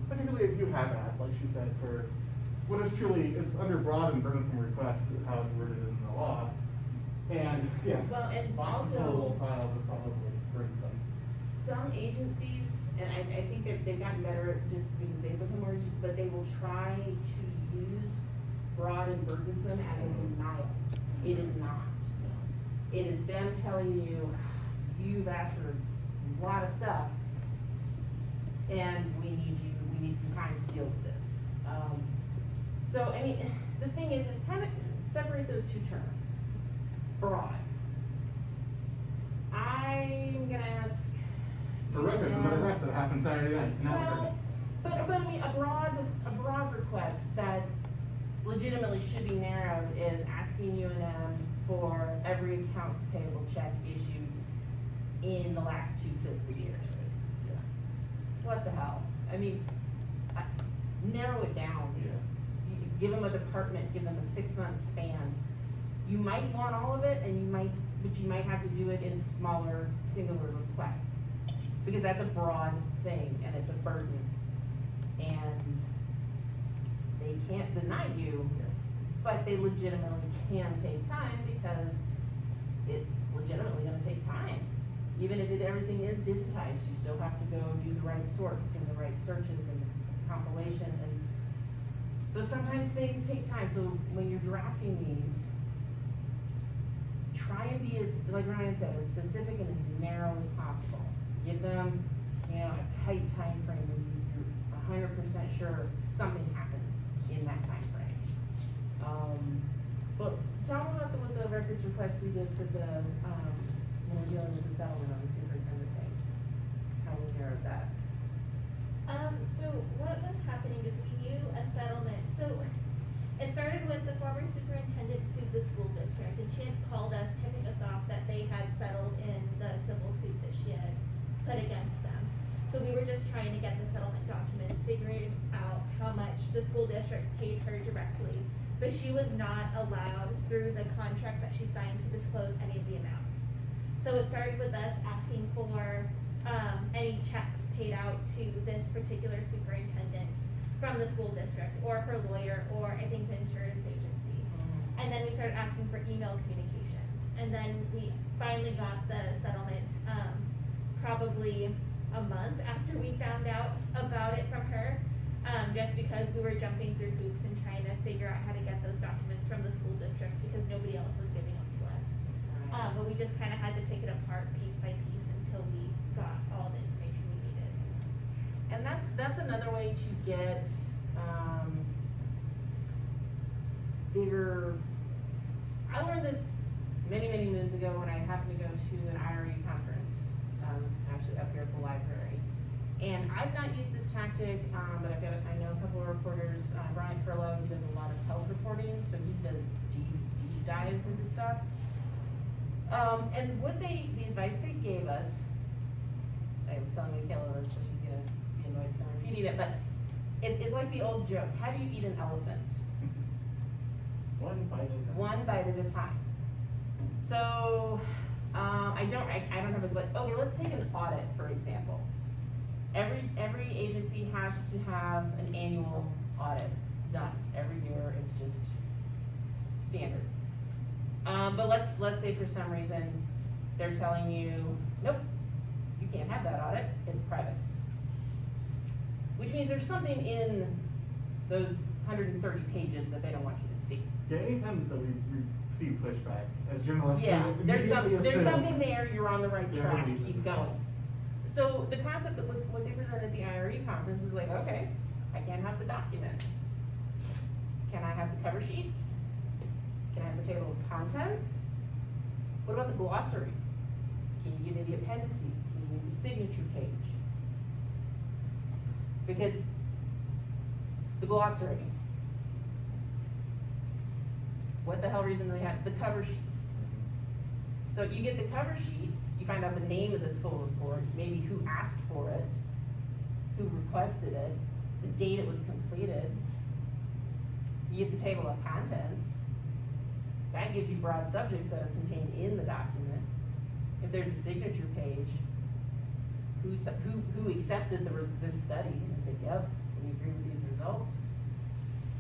Particularly if you have asked, like she said, for what is truly, it's under broad and burdensome requests is how it's worded in the law. And, yeah. Well, and boxes also- full of files are probably burdensome. Some agencies, and I think they've gotten better at just because they've become more, but they will try to use broad and burdensome as a denial. It is not. It is them telling you, you've asked for a lot of stuff, and we need some time to deal with this. So, I mean, the thing is kind of separate those two terms. Broad. I'm gonna ask. For records, another arrest that happened Saturday night. Now Well, but I mean, a broad request that legitimately should be narrowed is asking UNM for every accounts payable check issued in the last 2 fiscal years. Yeah. What the hell? I mean, narrow it down. Yeah. You give them a department, give them a 6-month span. You might want all of it, and but you might have to do it in smaller, singular requests. Because that's a broad thing, and it's a burden. And they can't deny you, but they legitimately can take time because it's legitimately gonna take time. Even if everything is digitized, you still have to go do the right sorts and the right searches and compilation, and so sometimes things take time. So when you're drafting these, try and be as, like Ryan said, as specific and as narrow as possible. Give them, a tight time frame when you're 100% sure something happened in that time frame. But tell them about what the records request we did for the, dealing with the settlement on the superintendent thing. How we narrowed that. So what was happening is we knew a settlement, so it started with the former superintendent sued the school district, and she had called us, tipping us off that they had settled in the civil suit that she had put against them. So we were just trying to get the settlement documents, figuring out how much the school district paid her directly, but she was not allowed through the contracts that she signed to disclose any of the amounts. So it started with us asking for any checks paid out to this particular superintendent from the school district, or her lawyer, or I think the insurance agency. And then we started asking for email communications. And then we finally got the settlement, probably a month after we found out about it from her, just because we were jumping through hoops and trying to figure out how to get those documents from the school districts because nobody else was giving them to us. But we just kind of had to pick it apart piece by piece until we got all the information we needed. And that's another way to get, bigger. I learned this many moons ago when I happened to go to an IRE conference. I was actually up here at the library. And I've not used this tactic, but I know a couple of reporters, Brian Furlow, he does a lot of health reporting, so he does deep dives into stuff. And the advice they gave us, I was telling Makayla this, so she's gonna be annoyed because I'm repeating it, but it's like the old joke, how do you eat an elephant? One bite at a time. One bite at a time. So, I don't have okay, let's take an audit, for example. Every agency has to have an annual audit done every year. It's just standard. But let's say for some reason they're telling you, nope, you can't have that audit. It's private. Which means there's something in those 130 pages that they don't want you to see. Yeah, anytime that we receive pushback as journalists, Yeah, we there's immediately something assume there. You're on the right there's a track. reason. Keep going. So the concept that what they presented at the IRE conference is like, okay, I can't have the document. Can I have the cover sheet? Can I have the table of contents? What about the glossary? Can you give me the appendices? Can you give me the signature page? Because the glossary, what the hell reason do they have the cover sheet? So you get the cover sheet, you find out the name of this full report, maybe who asked for it, who requested it, the date it was completed. You get the table of contents. That gives you broad subjects that are contained in the document. If there's a signature page, who accepted this study and said, yep, we agree with these results.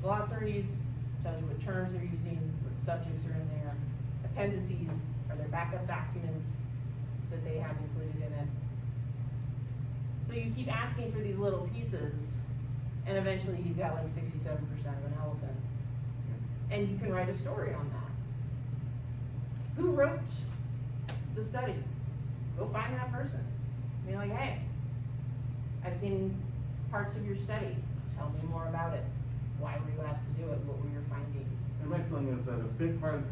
Glossaries tells you what terms they're using, what subjects are in there, appendices or their backup documents that they have included in it. So you keep asking for these little pieces, and eventually you've got like 67% of an elephant. And you can write a story on that. Who wrote the study? Go find that person. Be like, hey, I've seen parts of your study. Tell me more about it. Why were you asked to do it? What were your findings? And my feeling is that a big part of,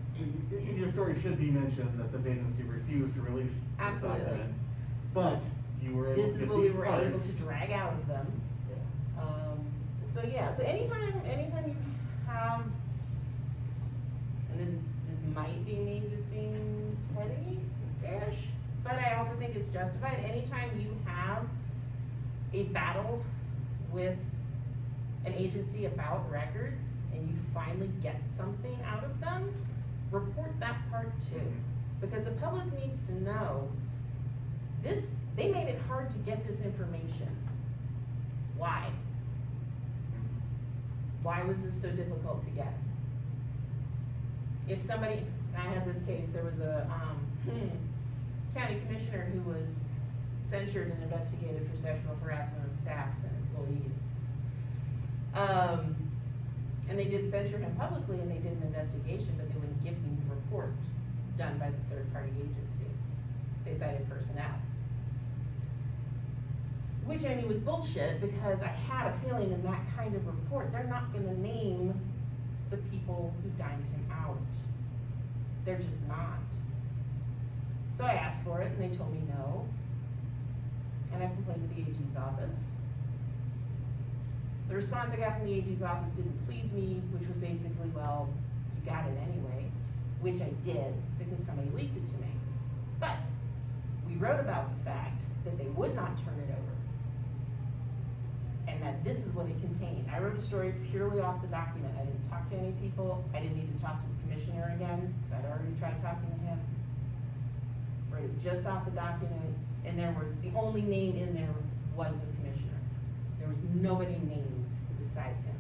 in your story should be mentioned that this agency refused to release this Absolutely. document. But you were able This to is get what we these were parts. able to drag out of them. Yeah. So yeah, so anytime you have, and this might be me just being petty-ish, but I also think it's justified. Anytime you have a battle with an agency about records and you finally get something out of them, report that part too. Because the public needs to know this, they made it hard to get this information. Why? Why was this so difficult to get? If somebody, I had this case, there was a county commissioner who was censured and investigated for sexual harassment of staff and employees. And they did censure him publicly and they did an investigation, but they wouldn't give me the report done by the third-party agency. They cited personnel. Which I knew was bullshit because I had a feeling in that kind of report, they're not gonna name the people who dined him out. They're just not. So I asked for it and they told me no. And I complained to the AG's office. The response I got from the AG's office didn't please me, which was basically, well, you got it anyway, which I did because somebody leaked it to me. But we wrote about the fact that they would not turn it over and that this is what it contained. I wrote a story purely off the document. I didn't talk to any people. I didn't need to talk to the commissioner again because I'd already tried talking to him. Wrote it just off the document, and there was, the only name in there was the commissioner. There was nobody named besides him.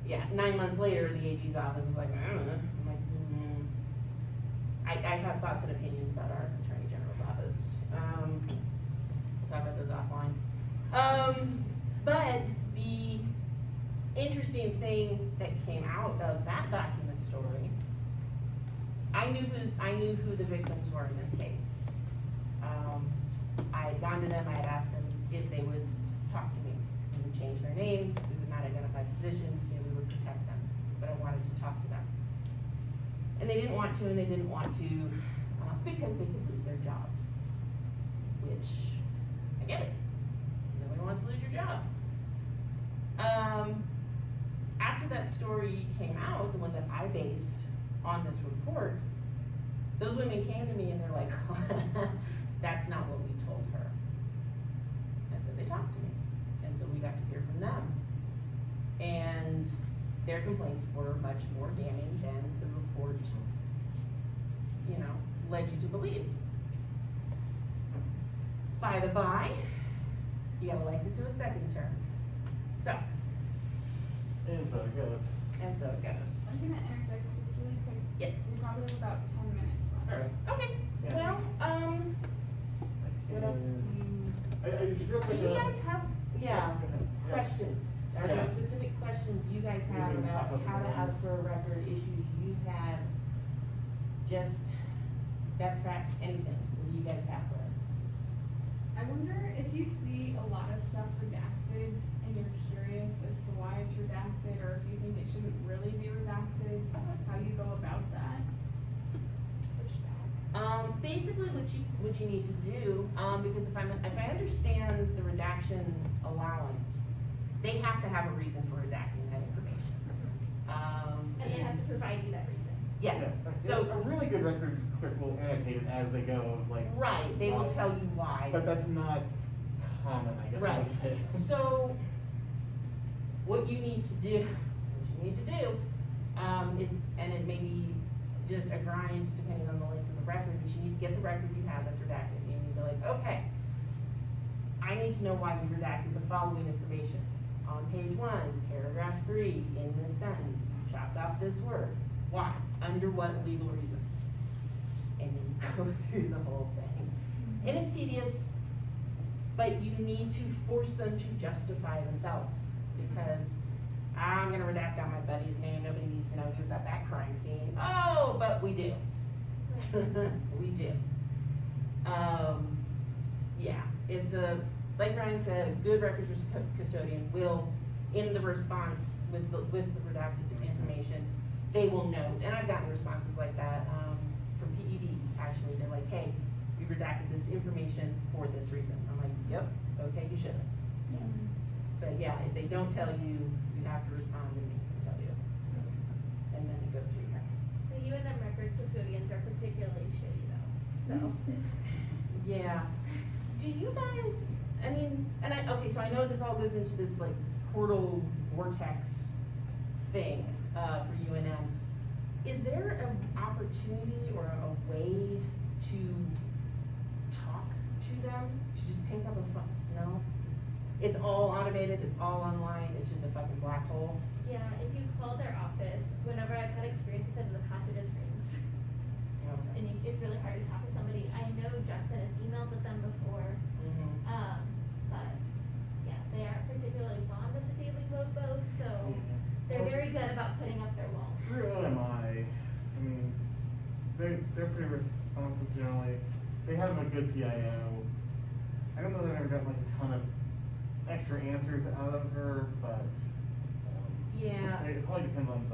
Yeah, 9 months later, the AG's office was like, I don't know. I'm like, I have thoughts and opinions about our Attorney General's office. We'll talk about those offline. But the interesting thing that came out of that document story, I knew who the victims were in this case. I had gone to them, I had asked them if they would talk to me. We would change their names, we would not identify positions, we would protect them, but I wanted to talk to them. And they didn't want to, and they didn't want to, because they could lose their jobs, which, I get it. Nobody wants to lose your job. After that story came out, the one that I based on this report, those women came to me and they're like, that's not what we told her. And so they talked to me. And so we got to hear from them. And their complaints were much more damning than the report, you know, led you to believe. By the by, he got elected to a second term. So. And so it goes. And so it goes. I'm gonna interject just really quick. Yes. We probably have about 10 minutes left. Alright. Okay, Yeah. well, what else do you, Just real do quick, you guys have, yeah, go ahead. Yeah. questions? Are there Yeah. specific questions you guys have We can about pop up how to the ask for a record, issues you've had? Just best practice, anything that you guys have for us? I wonder if you see a lot of stuff redacted and you're curious as to why it's redacted, or if you think it shouldn't really be redacted, how you go about that. Basically what you need to do, because if I understand the redaction allowance, they have to have a reason for redacting that information. And they have to provide you that reason. Yes, Yeah. so, A really good records clerk will annotate it as they go, like. right, they will tell you why. But that's not common, I guess I Right, would say. so, what you need to do, is, and it may be just a grind depending on the length of the record, but you need to get the record you have that's redacted. You need to be like, okay, I need to know why you redacted the following information. On page 1, paragraph 3, in this sentence, you chopped off this word. Why? Under what legal reason? And then go through the whole thing. And it's tedious, but you need to force them to justify themselves, because I'm gonna redact out my buddy's name, nobody needs to know he was at that crime scene. Oh, but we do. We do. Yeah, it's like Ryan said, a good records custodian will, in the response with the redacted information, they will note, and I've gotten responses like that, from PED, actually, they're like, hey, we redacted this information for this reason. I'm like, yep, okay, you should. Yeah. But yeah, if they don't tell you, you have to respond and make them tell you. And then it goes through here. So UNM records custodians are particularly shitty though, so. Yeah. Do you guys, I mean, okay, so I know this all goes into this like portal vortex thing, for UNM. Is there an opportunity or a way to talk to them, to just pick up a phone? No? It's all automated, it's all online, it's just a fucking black hole. Yeah, if you call their office, whenever I've had experience with it in the past, it just rings. Okay. And it's really hard to talk to somebody. I know Justin has emailed with them before, but yeah, they are particularly fond of the daily logo, so they're very good about putting up their walls. Through OMI, I mean, they're pretty responsive generally. They have a good PIO. I don't know that I've ever gotten like a ton of extra answers out of her, but Yeah. it probably depends on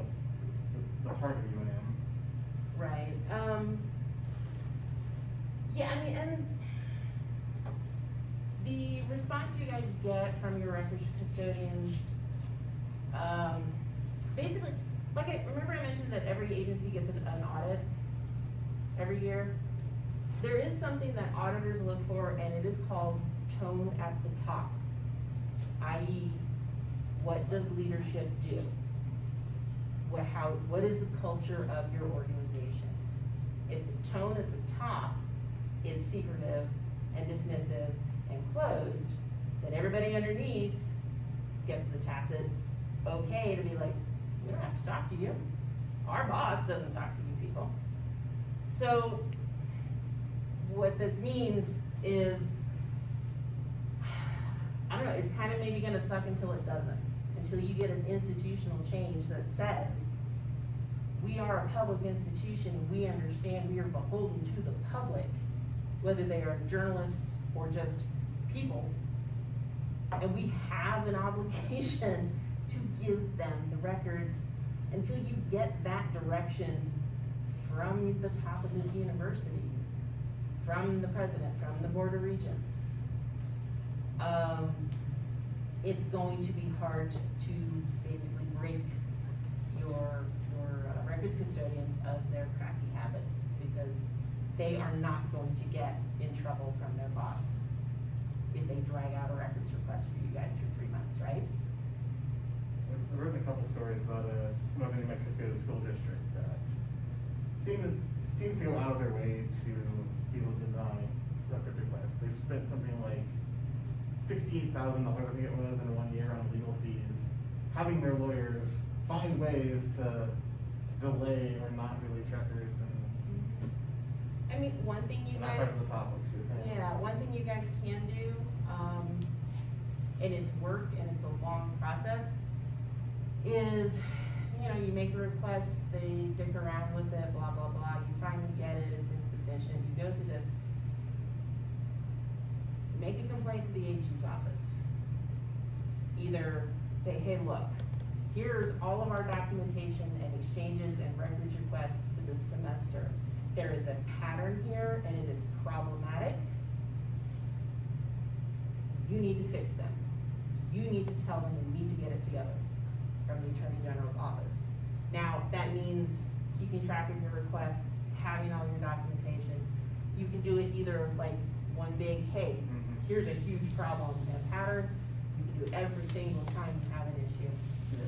the part of UNM. Right. Yeah, I mean, and the response you guys get from your records custodians, basically, remember I mentioned that every agency gets an audit every year? There is something that auditors look for, and it is called tone at the top, i.e., what does leadership do? What is the culture of your organization? If the tone at the top is secretive and dismissive and closed, then everybody underneath gets the tacit okay to be like, we don't have to talk to you. Our boss doesn't talk to you people. So what this means is, I don't know, it's kind of maybe gonna suck until it doesn't. Until you get an institutional change that says, we are a public institution, we understand we are beholden to the public, whether they are journalists or just people. And we have an obligation to give them the records until you get that direction from the top of this university, from the president, from the Board of Regents. It's going to be hard to basically break your records custodians of their crappy habits, because they are not going to get in trouble from their boss if they drag out a records request for you guys for 3 months, right? I've written a couple stories about a Northern New Mexico school district that seems to go out of their way to deny records requests. They've spent something like $68,000, I think it was, in 1 year on legal fees, having their lawyers find ways to delay or not release records. And I mean, one thing you guys, that's the topic she was saying. yeah, one thing you guys can do, and it's work and it's a long process, is, you make a request, they dick around with it, blah, blah, blah, you finally get it, it's insufficient, you go through this. Make a complaint to the AG's office. Either say, hey, look, here's all of our documentation and exchanges and records requests for this semester. There is a pattern here and it is problematic. You need to fix them. You need to tell them we need to get it together from the Attorney General's office. Now, that means keeping track of your requests, having all your documentation. You can do it either like one big, hey, here's a huge problem in a pattern. You can do it every single time you have an issue.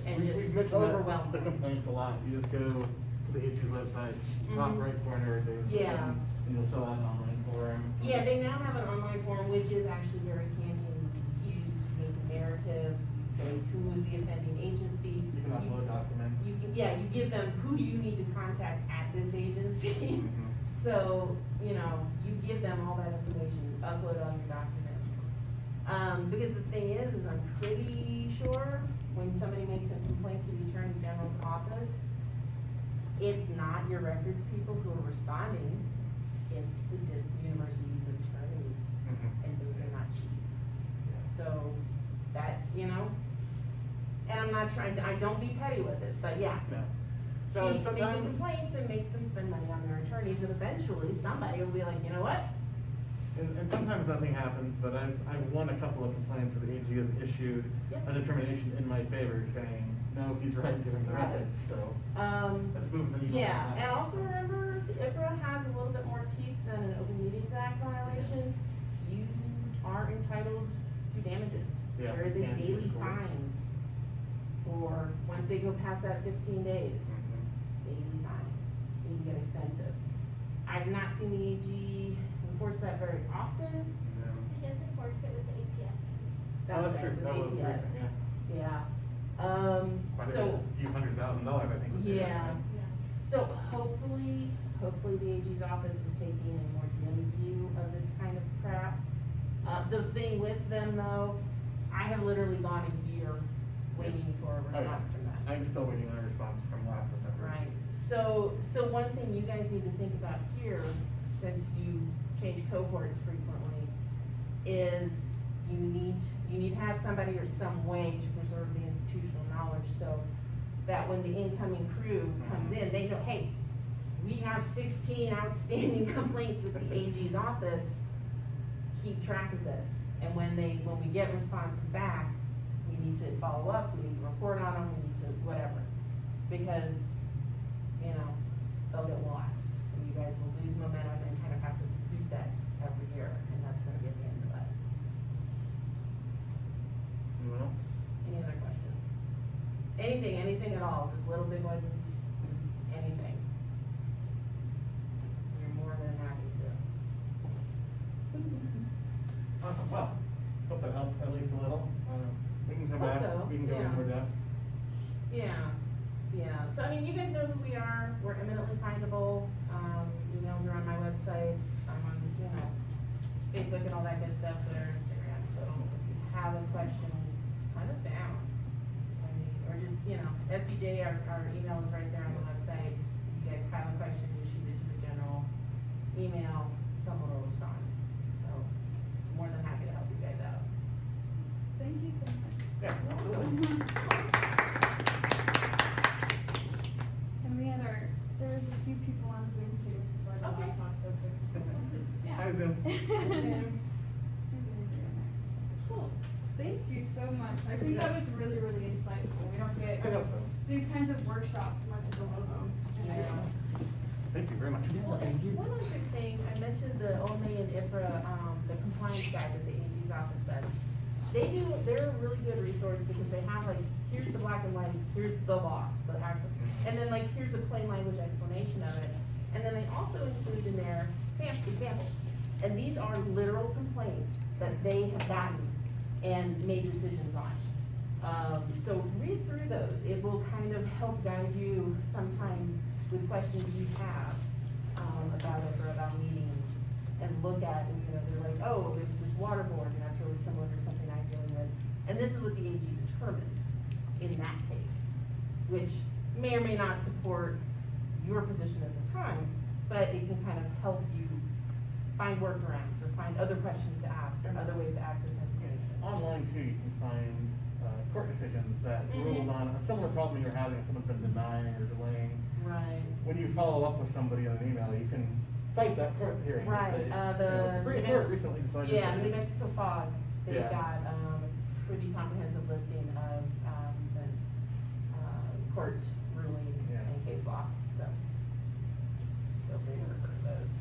And We've just mentioned overwhelm the them. complaints a lot. You just go to the AG's website, top right corner, there's Yeah. and you'll fill out an online form. Yeah, they now have an online form, which is actually very handy and easy to use. You make a narrative, you say who is the offending agency. You can upload documents. You give them who do you need to contact So, you know, you give them all that information, you upload all your documents. Because the thing is I'm pretty sure when somebody makes a complaint to the Attorney General's office, it's not your records people who are responding, it's the university's attorneys, and those are not cheap. So, that, you know, and I'm not trying to, I don't be petty with it, but yeah. No. So Keep making sometimes, complaints and make them spend money on their attorneys, and eventually somebody will be like, you know what? and sometimes nothing happens, but I've won a couple of complaints where the AG has issued Yep. a determination in my favor saying, no, he's right, give him the Right. records, so let's move the needle. Yeah, and also remember, the IPRA has a little bit more teeth than an Open Meetings Act violation. You are entitled to damages. Yeah, There is you a can be daily recorded. fine for, once they go past that 15 days, daily fines. It can get expensive. I've not seen the AG enforce that very often. Yeah. They just enforce it with the APS fees. Oh, that's right, true, with that was APS. recent, yeah. Yeah. Quite So, a few $100,000, I think. was the yeah. other thing. So hopefully the AG's office is taking a more dim view of this kind of crap. The thing with them though, I have literally gone a year waiting for a Oh, yeah. response from them. I'm still waiting on a response from last December. Right, so one thing you guys need to think about here, since you change cohorts frequently, is you need to have somebody or some way to preserve the institutional knowledge so that when the incoming crew comes in, they know, hey, we have 16 outstanding complaints with the AG's office, keep track of this. And when we get responses back, we need to follow up, we need to report on them, we need to whatever. Because, you know, they'll get lost, and you guys will lose momentum and kind of have to reset every year, and that's gonna be at the end of that. Anyone else? Any other questions? Anything at all, just little big ones, just anything. We're more than happy to. Awesome, well, hope that helped at least a little. We can come Hope back, so, we can go yeah. in more depth. Yeah, so I mean, you guys know who we are, we're eminently findable, emails are on my website, I'm on, you know, Facebook and all that good stuff, Twitter, Instagram, so if you have a question, hunt us down. I mean, or just, you know, SPJ, our email is right there on the website, if you guys have a question, just shoot it to the general email, someone will respond, so, more than happy to help you guys out. Thank you so much. Yeah, absolutely. And there's a few people on Zoom too, which is why the Okay. laptop's open. Yeah. Hi, Zoom. Cool. Thank you so much. I think that was really, really insightful. We don't get I hope so. these kinds of workshops much as a logo. Thank you very much. Well, and one other thing, I mentioned the OMA and IPRA, the compliance guide that the AG's office does. They're a really good resource because they have like, here's the black and white, here's the law, the actual, and then like, here's a plain language explanation of it. And then they also include in there examples. And these are literal complaints that they have gotten and made decisions on. So read through those. It will kind of help guide you sometimes with questions you have, about it or about meetings. And look at, and you know, they're like, oh, there's this water board, and that's really similar to something I'm dealing with. And this is what the AG determined in that case, which may or may not support your position at the time, but it can kind of help you find workarounds or find other questions to ask or other ways to access information. Online too, you can find court decisions that Mhm. ruled on a similar problem you're having, someone's been denying or delaying. Right. When you follow up with somebody on an email, you can cite that court hearing. and Right, say, the you know, Supreme New Court Mex- recently decided. Yeah, that- the New Mexico FOG, they've Yeah. got, a pretty comprehensive listing of, recent, court rulings Yeah. and case law, so. Feel free to refer to those.